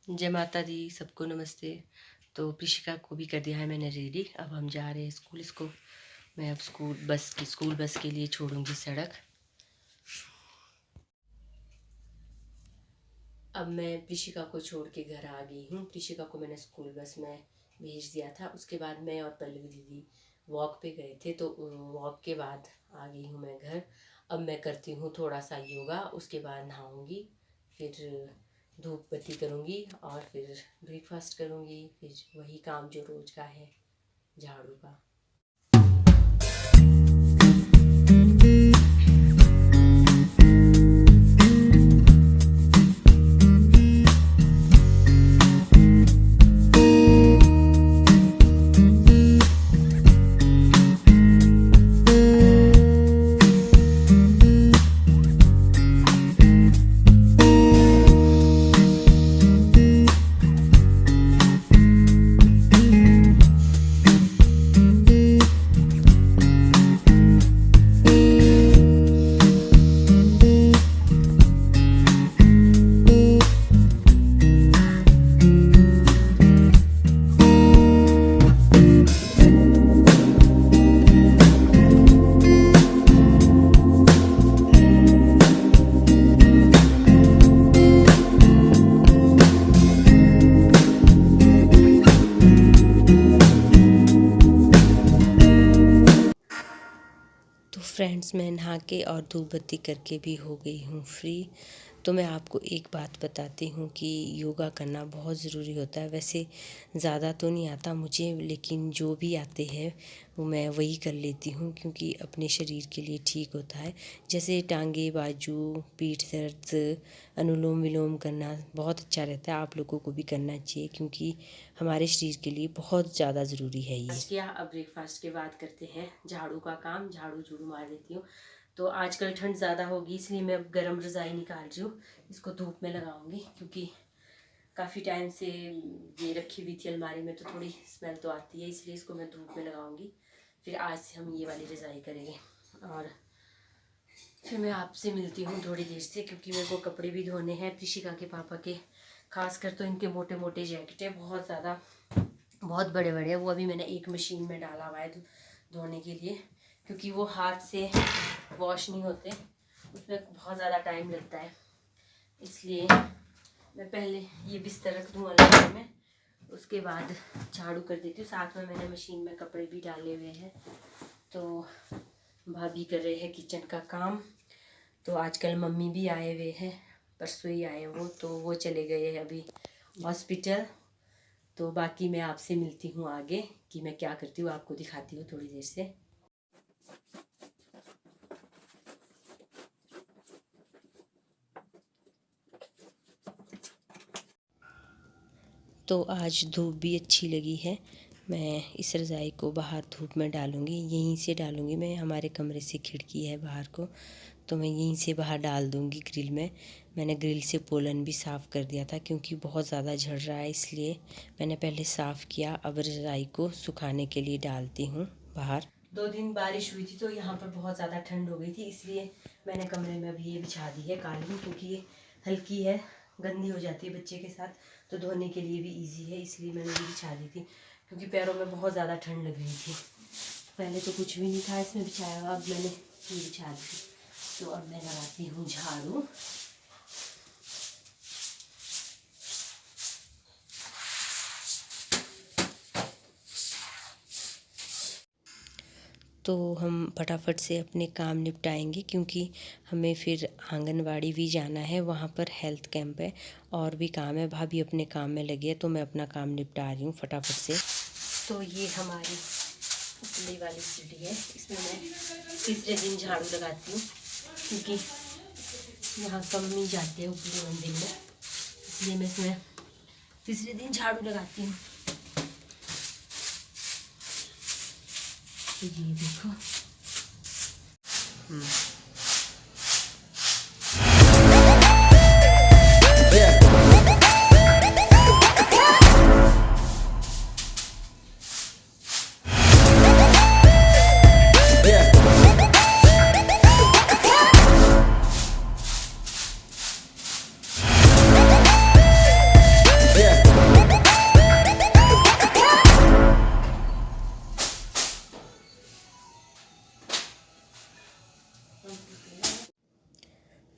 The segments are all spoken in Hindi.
जय माता दी, सबको नमस्ते। तो प्रिशिका को भी कर दिया है मैंने रेडी। अब हम जा रहे हैं स्कूल। इसको मैं अब स्कूल बस के लिए छोड़ूंगी सड़क। अब मैं प्रिशिका को छोड़ के घर आ गई हूँ। प्रिशिका को मैंने स्कूल बस में भेज दिया था। उसके बाद मैं और पल्लवी दीदी वॉक पे गए थे, तो वॉक के बाद आ गई हूँ मैं घर। अब मैं करती हूँ थोड़ा सा योगा, उसके बाद नहाऊंगी, फिर धूप बत्ती करूँगी और फिर ब्रेकफास्ट करूँगी। फिर वही काम जो रोज़ का है, झाड़ू का। तो फ्रेंड्स, मैं नहा के और धूप बत्ती करके भी हो गई हूँ फ्री। तो मैं आपको एक बात बताती हूँ कि योगा करना बहुत ज़रूरी होता है। वैसे ज़्यादा तो नहीं आता मुझे, लेकिन जो भी आते हैं वो मैं वही कर लेती हूँ, क्योंकि अपने शरीर के लिए ठीक होता है। जैसे टांगे, बाजू, पीठ दर्द, अनुलोम विलोम करना बहुत अच्छा रहता है। आप लोगों को भी करना चाहिए, क्योंकि हमारे शरीर के लिए बहुत ज़्यादा ज़रूरी है ये। क्या अब ब्रेकफास्ट के बाद करते हैं झाड़ू का काम। झाड़ू झूड़ू मार देती हूँ। तो आजकल ठंड ज़्यादा होगी, इसलिए मैं अब गर्म रज़ाई निकाल रही हूँ। इसको धूप में लगाऊंगी, क्योंकि काफ़ी टाइम से ये रखी हुई थी अलमारी में, तो थोड़ी स्मेल तो आती है, इसलिए इसको मैं धूप में लगाऊंगी। फिर आज से हम ये वाली रज़ाई करेंगे। और फिर मैं आपसे मिलती हूँ थोड़ी देर से, क्योंकि मेरे को कपड़े भी धोने हैं प्रिशिका के पापा के। खासकर तो इनके मोटे मोटे जैकेट है, बहुत ज़्यादा, बहुत बड़े बड़े हैं। वो अभी मैंने एक मशीन में डाला हुआ है धोने के लिए, क्योंकि वो हाथ से वॉश नहीं होते, उसमें बहुत ज़्यादा टाइम लगता है। इसलिए मैं पहले ये बिस्तर रख दूँ अलग में, उसके बाद झाड़ू कर देती हूँ। साथ में मैंने मशीन में कपड़े भी डाले हुए हैं। तो भाभी कर रहे हैं किचन का काम। तो आजकल मम्मी भी आए हुए हैं, परसों ही आए वो, तो वो चले गए हैं अभी हॉस्पिटल। तो बाकी मैं आपसे मिलती हूँ आगे कि मैं क्या करती हूँ, आपको दिखाती हूँ थोड़ी देर से। तो आज धूप भी अच्छी लगी है। मैं इस रज़ाई को बाहर धूप में डालूँगी, यहीं से डालूँगी मैं। हमारे कमरे से खिड़की है बाहर को, तो मैं यहीं से बाहर डाल दूँगी ग्रिल में। मैंने ग्रिल से पोलन भी साफ़ कर दिया था, क्योंकि बहुत ज़्यादा झड़ रहा है, इसलिए मैंने पहले साफ़ किया। अब रज़ाई को सुखाने के लिए डालती हूँ बाहर। 2 दिन बारिश हुई थी, तो यहाँ पर बहुत ज़्यादा ठंड हो गई थी, इसलिए मैंने कमरे में अभी ये बिछा दी है कालीन, क्योंकि ये हल्की है, गंदी हो जाती है बच्चे के साथ, तो धोने के लिए भी इजी है, इसलिए मैंने ये बिछा दी थी। क्योंकि पैरों में बहुत ज़्यादा ठंड लग रही थी। पहले तो कुछ भी नहीं था इसमें बिछाया हुआ, अब मैंने ये बिछा दी। तो अब मैं लगाती हूँ झाड़ू। तो हम फटाफट से अपने काम निपटाएंगे, क्योंकि हमें फिर आंगनवाड़ी भी जाना है, वहाँ पर हेल्थ कैंप है, और भी काम है। भाभी अपने काम में लगी है, तो मैं अपना काम निपटा रही हूँ फटाफट से। तो ये हमारी उपली वाली सीढ़ी है, इसमें मैं तीसरे दिन झाड़ू लगाती हूँ, क्योंकि यहाँ कम ही जाते हैं उपली मंदिर में, इसलिए मैं इसमें तीसरे दिन झाड़ू लगाती हूँ। तो ये देखो,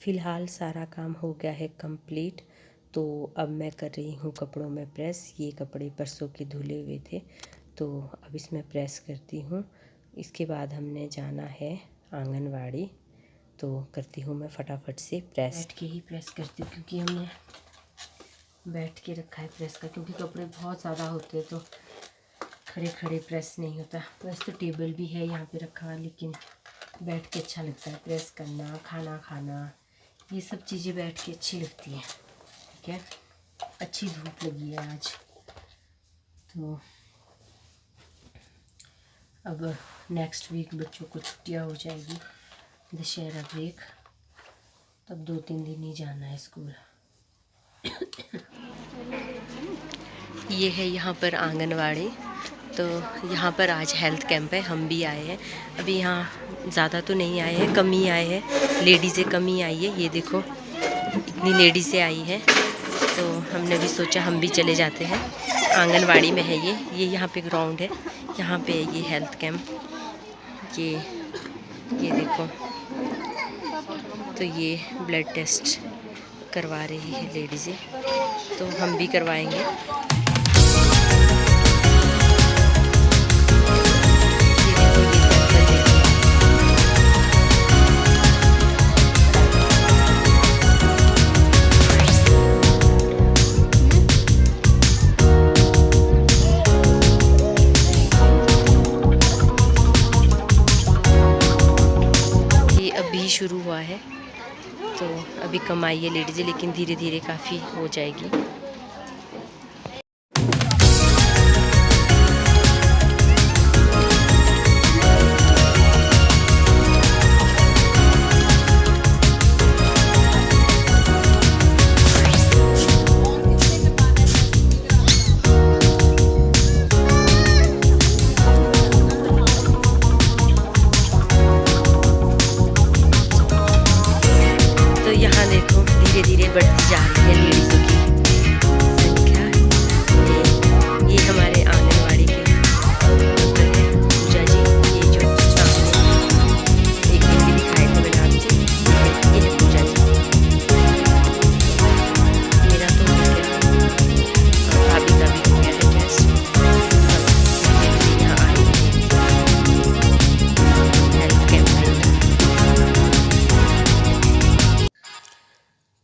फ़िलहाल सारा काम हो गया है कंप्लीट। तो अब मैं कर रही हूँ कपड़ों में प्रेस। ये कपड़े परसों के धुले हुए थे, तो अब इसमें प्रेस करती हूँ। इसके बाद हमने जाना है आंगनवाड़ी, तो करती हूँ मैं फटाफट से प्रेस। बैठ के ही प्रेस करती हूँ क्योंकि हमने बैठ के रखा है प्रेस का, क्योंकि कपड़े बहुत ज़्यादा होते हैं तो खड़े खड़े प्रेस नहीं होता। वैसे तो टेबल भी है यहाँ पे रखा, लेकिन बैठ के अच्छा लगता है प्रेस करना, खाना खाना, ये सब चीज़ें बैठ के अच्छी लगती हैं। ठीक है, अच्छी धूप लगी है आज। तो अब नेक्स्ट वीक बच्चों को छुट्टियाँ हो जाएगी, दशहरा ब्रेक, तब 2-3 दिन ही जाना है स्कूल। ये है यहाँ पर आंगनवाड़ी। तो यहाँ पर आज हेल्थ कैंप है, हम भी आए हैं। अभी यहाँ ज़्यादा तो नहीं आए हैं, कम ही आए हैं, लेडीज़ें कम ही आई है। ये देखो इतनी लेडीज़ें आई हैं, तो हमने भी सोचा हम भी चले जाते हैं। आंगनवाड़ी में है ये यहाँ पे ग्राउंड है, यहाँ पे है ये हेल्थ कैंप। ये देखो, तो ये ब्लड टेस्ट करवा रही है लेडीज़ें, तो हम भी करवाएंगे। ये अभी शुरू हुआ है, तो अभी कम आई है लेडीज़ें, लेकिन धीरे धीरे काफ़ी हो जाएगी। तो यहाँ देखो धीरे धीरे बढ़ती जा रही है लेडीज़ों की संख्या। ये हमारे आंगनवाड़ी के पूजा जी, ये जो सामने एक दिन भी दिखाई तो मैंने आपसे, ये है पूजा जी। मेरा तो हो गया, भाभी का भी हो गया है टेस्ट। यहाँ आई हेल्थ कैंप में।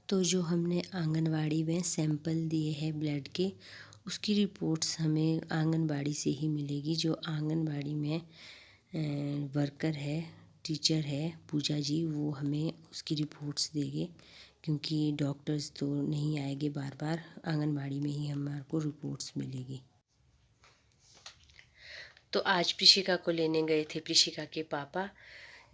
तो जो हमने आंगनवाड़ी में सैंपल दिए हैं ब्लड के, उसकी रिपोर्ट्स हमें आंगनवाड़ी से ही मिलेगी। जो आंगनवाड़ी में वर्कर है, टीचर है पूजा जी, वो हमें उसकी रिपोर्ट्स देंगे, क्योंकि डॉक्टर्स तो नहीं आएंगे बार बार, आंगनवाड़ी में ही हमारे को रिपोर्ट्स मिलेगी। तो आज प्रिशिका को लेने गए थे प्रिशिका के पापा।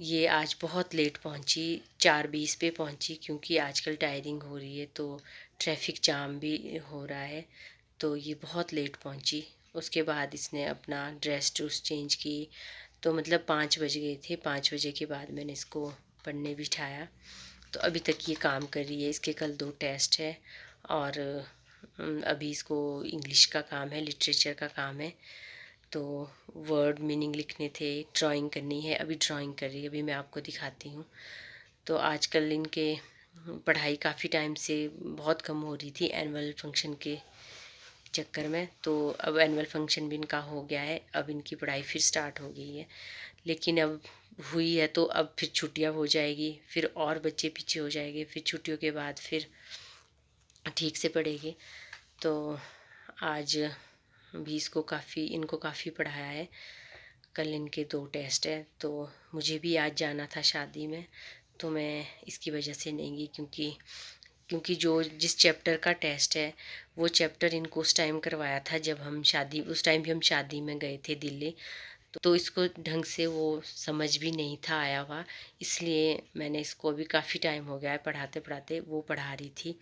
ये आज बहुत लेट पहुंची, 4:20 पे पहुंची, क्योंकि आजकल टायरिंग हो रही है तो ट्रैफिक जाम भी हो रहा है, तो ये बहुत लेट पहुंची। उसके बाद इसने अपना ड्रेस ट्रूस चेंज की, तो मतलब 5 बज गए थे। 5 बजे के बाद मैंने इसको पढ़ने बिठाया, तो अभी तक ये काम कर रही है। इसके कल 2 टेस्ट है, और अभी इसको इंग्लिश का काम है, लिटरेचर का काम है। तो वर्ड मीनिंग लिखने थे, ड्राइंग करनी है, अभी ड्राइंग कर रही है, अभी मैं आपको दिखाती हूँ। तो आजकल इनके पढ़ाई काफ़ी टाइम से बहुत कम हो रही थी एनुअल फंक्शन के चक्कर में, तो अब एनुअल फंक्शन भी इनका हो गया है, अब इनकी पढ़ाई फिर स्टार्ट हो गई है। लेकिन अब हुई है तो अब फिर छुट्टियाँ हो जाएगी, फिर और बच्चे पीछे हो जाएंगे, फिर छुट्टियों के बाद फिर ठीक से पढ़ेंगे। तो आज भी इनको काफ़ी पढ़ाया है। कल इनके 2 टेस्ट है, तो मुझे भी आज जाना था शादी में, तो मैं इसकी वजह से नहीं गई, क्योंकि जिस चैप्टर का टेस्ट है वो चैप्टर इनको उस टाइम करवाया था जब उस टाइम भी हम शादी में गए थे दिल्ली, तो इसको ढंग से वो समझ भी नहीं था आया हुआ, इसलिए मैंने इसको अभी काफ़ी टाइम हो गया है पढ़ाते पढ़ाते, वो पढ़ा रही थी।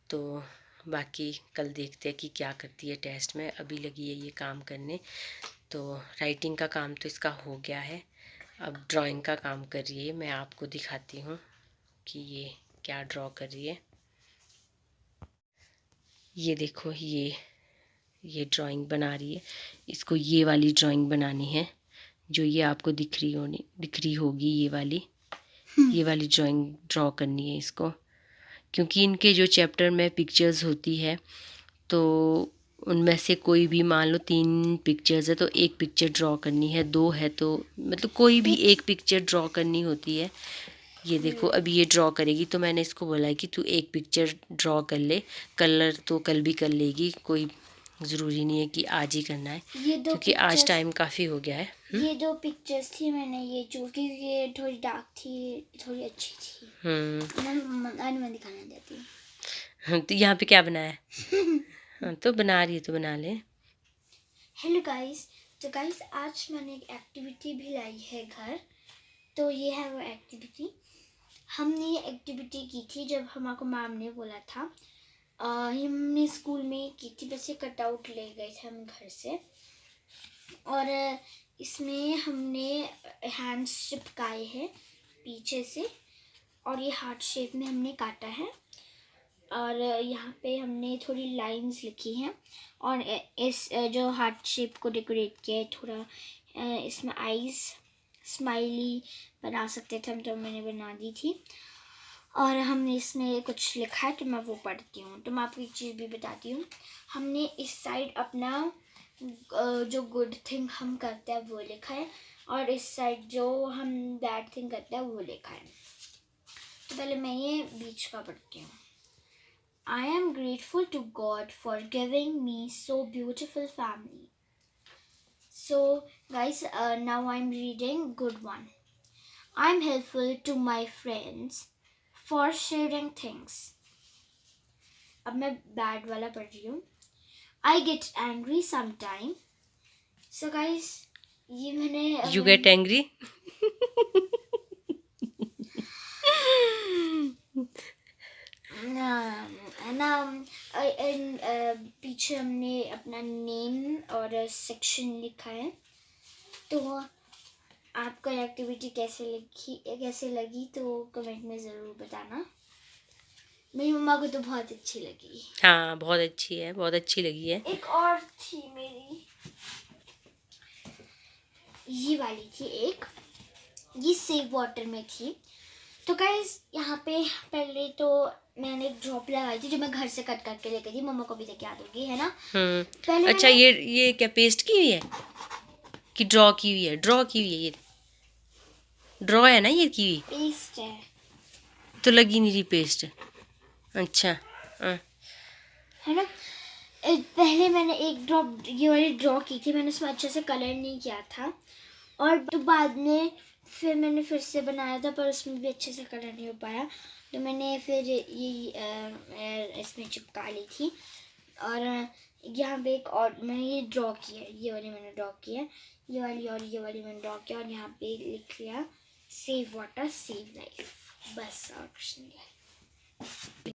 तो बाकी कल देखते हैं कि क्या करती है टेस्ट में। अभी लगी है ये काम करने। तो राइटिंग का काम तो इसका हो गया है, अब ड्राइंग का काम कर रही है। मैं आपको दिखाती हूँ कि ये क्या ड्रॉ कर रही है। ये देखो, ये ड्राइंग बना रही है। इसको ये वाली ड्राइंग बनानी है, जो ये आपको दिख रही होगी, ये वाली, ये वाली ड्राइंग ड्रॉ करनी है इसको, क्योंकि इनके जो चैप्टर में पिक्चर्स होती है तो उनमें से कोई भी, मान लो 3 पिक्चर्स है तो एक पिक्चर ड्रॉ करनी है, 2 है तो मतलब कोई भी एक पिक्चर ड्रॉ करनी होती है। ये देखो अभी ये ड्रॉ करेगी तो मैंने इसको बोला है कि तू एक पिक्चर ड्रॉ कर ले, कलर तो कल भी कर लेगी, कोई ज़रूरी नहीं है कि आज ही करना है, क्योंकि आज टाइम काफ़ी हो गया है। ये 2 पिक्चर्स थी, मैंने ये चूज की, ये थोड़ी डार्क थी, थोड़ी अच्छी थी। मैं दिखाना देती हूँ। तो यहाँ पे क्या बनाया है? हाँ तो बना रही है तो बना ले। हेलो गाइस, तो गाइस आज मैंने एक एक्टिविटी भी लाई है घर। तो ये है वो एक्टिविटी। हमने ये एक्टिविटी की थी जब हमको मैम ने बोला था। हमने स्कूल में की थी, बस ये कटआउट ले गए थे हम घर से, और इसमें हमने हैंड्स चिपकाए हैं पीछे से, और ये हार्ट शेप में हमने काटा है, और यहाँ पे हमने थोड़ी लाइंस लिखी हैं, और इस जो हार्ट शेप को डेकोरेट किया है थोड़ा, इसमें आईज स्माइली बना सकते थे हम, तो मैंने बना दी थी। और हमने इसमें कुछ लिखा है तो मैं वो पढ़ती हूँ, तो मैं आपको एक चीज़ भी बताती हूँ। हमने इस साइड अपना जो गुड थिंग हम करते हैं वो लिखा है, और इस साइड जो हम बैड थिंग करते हैं वो लिखा है। तो पहले मैं ये बीच का पढ़ती हूँ। I am grateful to God for giving me so beautiful family. So guys, now I'm reading good one. I'm helpful to my friends for sharing things. अब मैं bad वाला पढ़ रही हूँ. I get angry sometime. So guys, ये मैंने You get angry? पीछे हमने अपना नेम और सेक्शन लिखा है। तो आपको एक्टिविटी कैसे लगी तो कमेंट में ज़रूर बताना। मेरी मम्मा को तो बहुत अच्छी लगी। हाँ बहुत अच्छी है, बहुत अच्छी लगी है। एक और थी मेरी, ये वाली थी एक, ये सेव वाटर में थी। तो गाइस यहाँ पे पहले तो मैंने एक ड्रॉप लगाई थी जो मैं घर से कट करके लेके थी, मम्मा को भी देख याद होगी, है ना। पहले अच्छा ये क्या पेस्ट की हुई है कि ड्रॉ की हुई है? ड्रॉ की हुई है, ये ड्रॉ है ना, ये की हुई पेस्ट है तो लगी नहीं रही पेस्ट। अच्छा है ना। पहले मैंने एक ड्रॉप ये वाली ड्रॉ की थी, मैंने उसमें अच्छे से कलर नहीं किया था, और तो बाद में फिर मैंने फिर से बनाया था पर उसमें भी अच्छे से कलर नहीं हो पाया, तो मैंने फिर ये इसमें चिपका ली थी। और यहाँ पे एक और मैंने ये ड्रॉ किया है, ये वाली मैंने ड्रॉ किया है, ये वाली और ये वाली मैंने ड्रॉ किया, और यहाँ पे लिख लिया सेव वाटर सेव लाइफ, बस और कुछ नहीं है।